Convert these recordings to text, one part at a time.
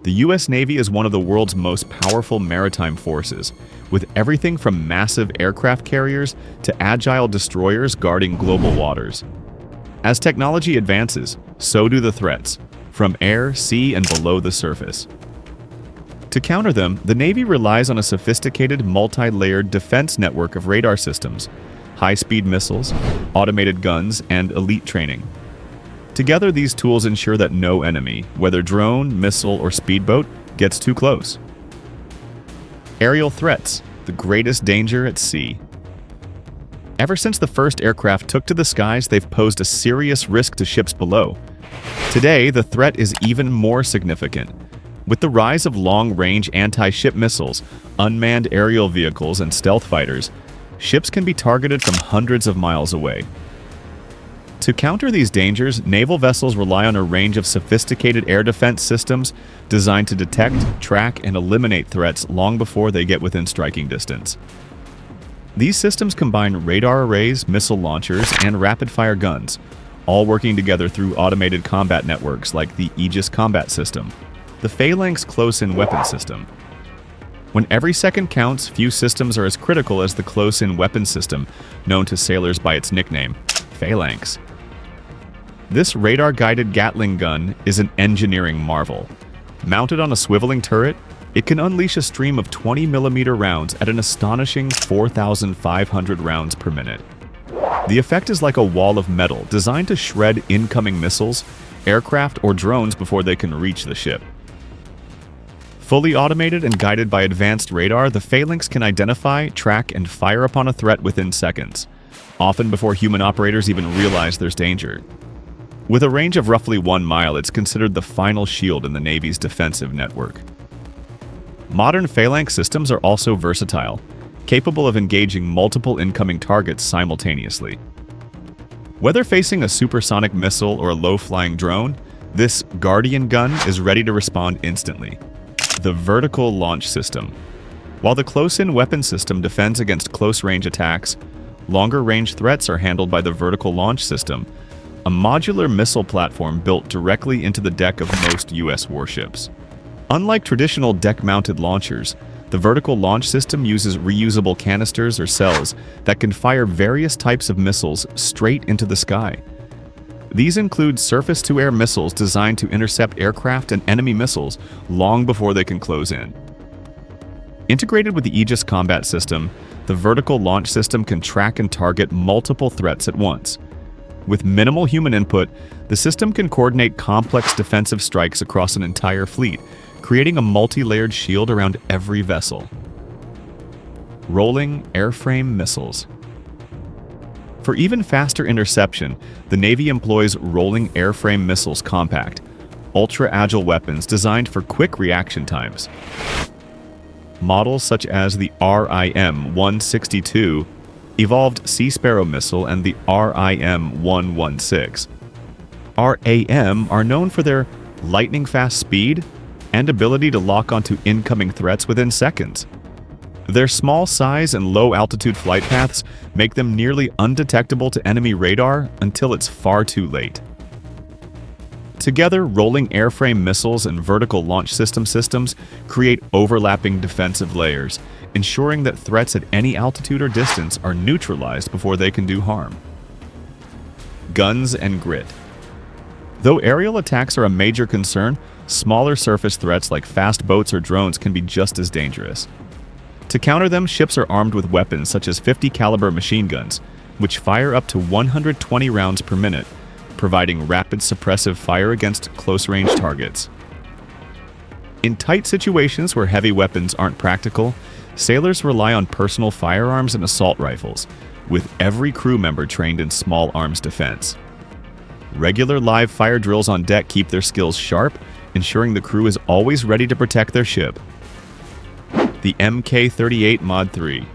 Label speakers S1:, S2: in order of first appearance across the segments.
S1: The U.S. Navy is one of the world's most powerful maritime forces, with everything from massive aircraft carriers to agile destroyers guarding global waters. As technology advances, so do the threats, from air, sea, and below the surface. To counter them, the Navy relies on a sophisticated, multi-layered defense network of radar systems, high-speed missiles, automated guns, and elite training. Together, these tools ensure that no enemy, whether drone, missile, or speedboat, gets too close. Aerial threats, the greatest danger at sea. Ever since the first aircraft took to the skies, they've posed a serious risk to ships below. Today, the threat is even more significant. With the rise of long-range anti-ship missiles, unmanned aerial vehicles, and stealth fighters, ships can be targeted from hundreds of miles away. To counter these dangers, naval vessels rely on a range of sophisticated air defense systems designed to detect, track, and eliminate threats long before they get within striking distance. These systems combine radar arrays, missile launchers, and rapid-fire guns, all working together through automated combat networks like the Aegis Combat System, the Phalanx Close-In Weapon System. When every second counts, few systems are as critical as the Close-In Weapon System, known to sailors by its nickname, Phalanx. This radar-guided Gatling gun is an engineering marvel. Mounted on a swiveling turret, it can unleash a stream of 20mm rounds at an astonishing 4,500 rounds per minute. The effect is like a wall of metal designed to shred incoming missiles, aircraft, or drones before they can reach the ship. Fully automated and guided by advanced radar, the Phalanx can identify, track, and fire upon a threat within seconds, often before human operators even realize there's danger. With a range of roughly 1 mile, it's considered the final shield in the Navy's defensive network. Modern Phalanx systems are also versatile, capable of engaging multiple incoming targets simultaneously. Whether facing a supersonic missile or a low-flying drone, this Guardian gun is ready to respond instantly. The Vertical Launch System. While the Close-In Weapon System defends against close-range attacks, longer-range threats are handled by the Vertical Launch System, a modular missile platform built directly into the deck of most U.S. warships. Unlike traditional deck-mounted launchers, the Vertical Launch System uses reusable canisters or cells that can fire various types of missiles straight into the sky. These include surface-to-air missiles designed to intercept aircraft and enemy missiles long before they can close in. Integrated with the Aegis Combat System, the Vertical Launch System can track and target multiple threats at once. With minimal human input, the system can coordinate complex defensive strikes across an entire fleet, creating a multi-layered shield around every vessel. Rolling airframe missiles. For even faster interception, the Navy employs rolling airframe missiles compact, ultra-agile weapons designed for quick reaction times. Models such as the RIM-162 evolved Sea Sparrow missile and the RIM-116. RAM are known for their lightning-fast speed and ability to lock onto incoming threats within seconds. Their small size and low-altitude flight paths make them nearly undetectable to enemy radar until it's far too late. Together, rolling airframe missiles and vertical launch systems create overlapping defensive layers, ensuring that threats at any altitude or distance are neutralized before they can do harm. Guns and grit. Though aerial attacks are a major concern, smaller surface threats like fast boats or drones can be just as dangerous. To counter them, ships are armed with weapons such as 50-caliber machine guns, which fire up to 120 rounds per minute, providing rapid suppressive fire against close-range targets. In tight situations where heavy weapons aren't practical, sailors rely on personal firearms and assault rifles, with every crew member trained in small arms defense. Regular live fire drills on deck keep their skills sharp, ensuring the crew is always ready to protect their ship. The Mk-38 Mod 3.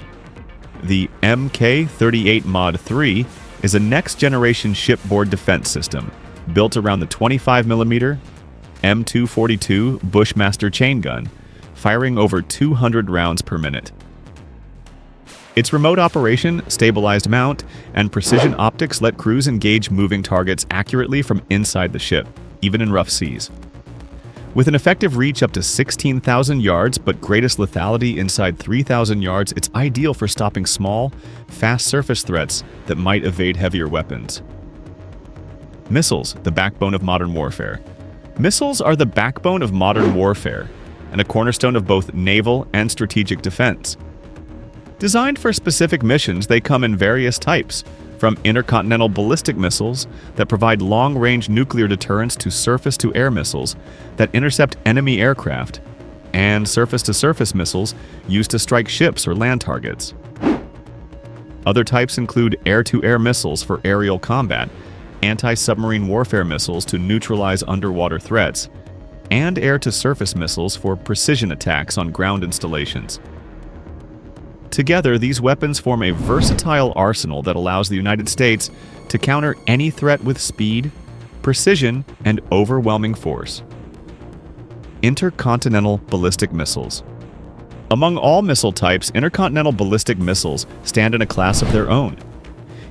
S1: The Mk-38 Mod 3 is a next-generation shipboard defense system built around the 25mm M242 Bushmaster chain gun, firing over 200 rounds per minute. Its remote operation, stabilized mount, and precision optics let crews engage moving targets accurately from inside the ship, even in rough seas. With an effective reach up to 16,000 yards but greatest lethality inside 3,000 yards, it's ideal for stopping small, fast surface threats that might evade heavier weapons. Missiles, the backbone of modern warfare. Missiles are the backbone of modern warfare and a cornerstone of both naval and strategic defense. Designed for specific missions, they come in various types, from intercontinental ballistic missiles that provide long-range nuclear deterrence to surface-to-air missiles that intercept enemy aircraft, and surface-to-surface missiles used to strike ships or land targets. Other types include air-to-air missiles for aerial combat, anti-submarine warfare missiles to neutralize underwater threats, and air-to-surface missiles for precision attacks on ground installations. Together, these weapons form a versatile arsenal that allows the United States to counter any threat with speed, precision, and overwhelming force. Intercontinental ballistic missiles. Among all missile types, intercontinental ballistic missiles stand in a class of their own.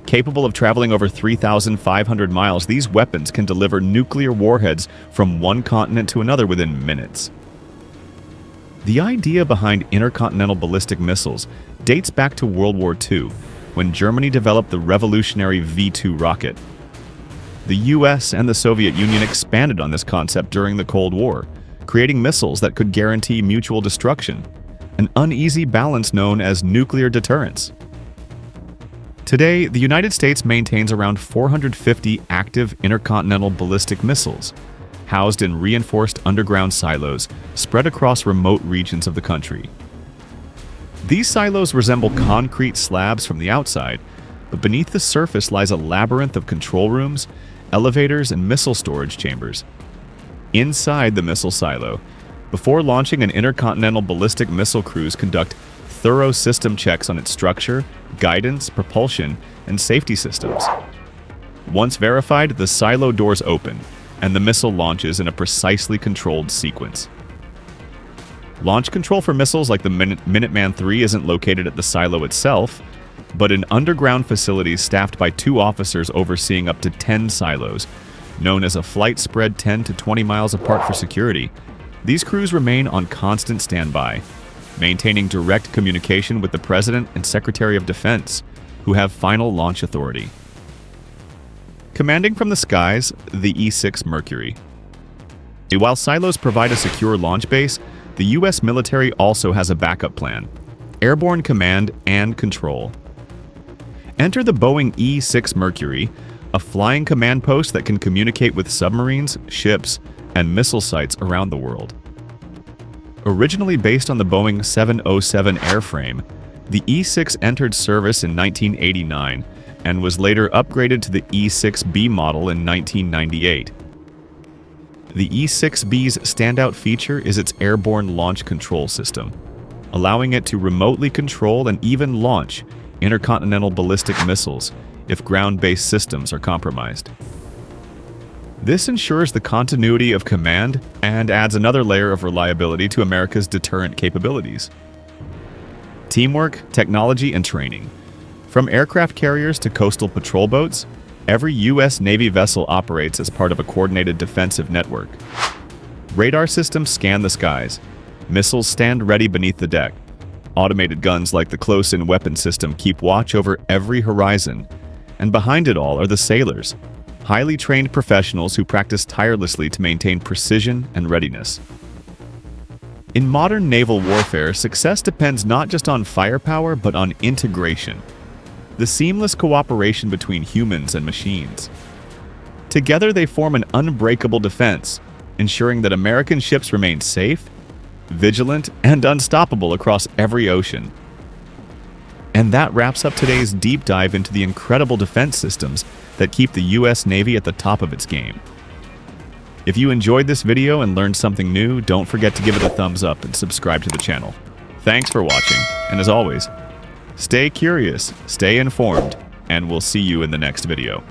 S1: Capable of traveling over 3,500 miles, these weapons can deliver nuclear warheads from one continent to another within minutes. The idea behind intercontinental ballistic missiles dates back to World War II, when Germany developed the revolutionary V-2 rocket. The US and the Soviet Union expanded on this concept during the Cold War, creating missiles that could guarantee mutual destruction, an uneasy balance known as nuclear deterrence. Today, the United States maintains around 450 active intercontinental ballistic missiles, housed in reinforced underground silos spread across remote regions of the country. These silos resemble concrete slabs from the outside, but beneath the surface lies a labyrinth of control rooms, elevators, and missile storage chambers. Inside the missile silo, before launching, an intercontinental ballistic missile crews conduct thorough system checks on its structure, guidance, propulsion, and safety systems. Once verified, the silo doors open, and the missile launches in a precisely controlled sequence. Launch control for missiles like the Minuteman III isn't located at the silo itself, but in underground facilities staffed by 2 officers overseeing up to 10 silos, known as a flight spread 10 to 20 miles apart for security. These crews remain on constant standby, maintaining direct communication with the President and Secretary of Defense, who have final launch authority. Commanding from the skies, the E-6 Mercury. While silos provide a secure launch base, the U.S. military also has a backup plan: airborne command and control. Enter the Boeing E-6 Mercury, a flying command post that can communicate with submarines, ships, and missile sites around the world. Originally based on the Boeing 707 airframe, the E-6 entered service in 1989 and was later upgraded to the E-6B model in 1998. The E-6B's standout feature is its airborne launch control system, allowing it to remotely control and even launch intercontinental ballistic missiles if ground-based systems are compromised. This ensures the continuity of command and adds another layer of reliability to America's deterrent capabilities. Teamwork, technology, and training. From aircraft carriers to coastal patrol boats, every U.S. Navy vessel operates as part of a coordinated defensive network. Radar systems scan the skies. Missiles stand ready beneath the deck. Automated guns like the Close-In Weapon System keep watch over every horizon. And behind it all are the sailors, highly trained professionals who practice tirelessly to maintain precision and readiness. In modern naval warfare, success depends not just on firepower, but on integration. The seamless cooperation between humans and machines. Together they form an unbreakable defense, ensuring that American ships remain safe, vigilant, and unstoppable across every ocean. And that wraps up today's deep dive into the incredible defense systems that keep the U.S. Navy at the top of its game. If you enjoyed this video and learned something new, don't forget to give it a thumbs up and subscribe to the channel. Thanks for watching, and as always, stay curious, stay informed, and we'll see you in the next video.